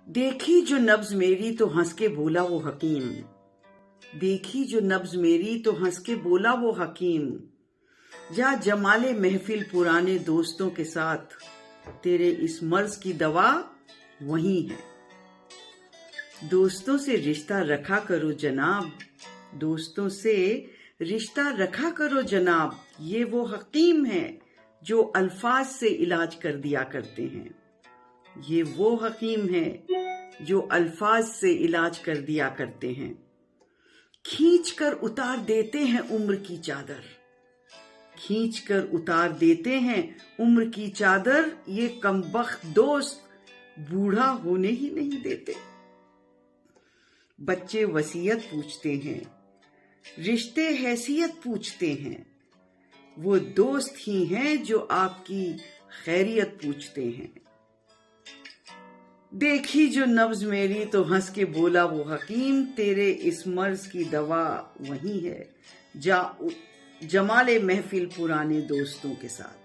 देखी जो नब्ज मेरी तो हंस के बोला वो हकीम, देखी जो नब्ज मेरी तो हंस के बोला वो हकीम, जा जमाले महफिल पुराने दोस्तों के साथ, तेरे इस मर्ज की दवा वही है। दोस्तों से रिश्ता रखा करो जनाब, दोस्तों से रिश्ता रखा करो जनाब, ये वो हकीम है जो अल्फाज से इलाज कर दिया करते हैं, ये वो हकीम है जो अल्फाज से इलाज कर दिया करते हैं। खींच कर उतार देते हैं उम्र की चादर, खींच कर उतार देते हैं उम्र की चादर, ये कमबख्त दोस्त बूढ़ा होने ही नहीं देते। बच्चे वसीयत पूछते हैं, रिश्ते हैसियत पूछते हैं, वो दोस्त ही हैं जो आपकी खैरियत पूछते हैं। देखी जो नब्ज मेरी तो हंस के बोला वो हकीम, तेरे इस मर्ज की दवा वही है, जा जमाले महफिल पुराने दोस्तों के साथ।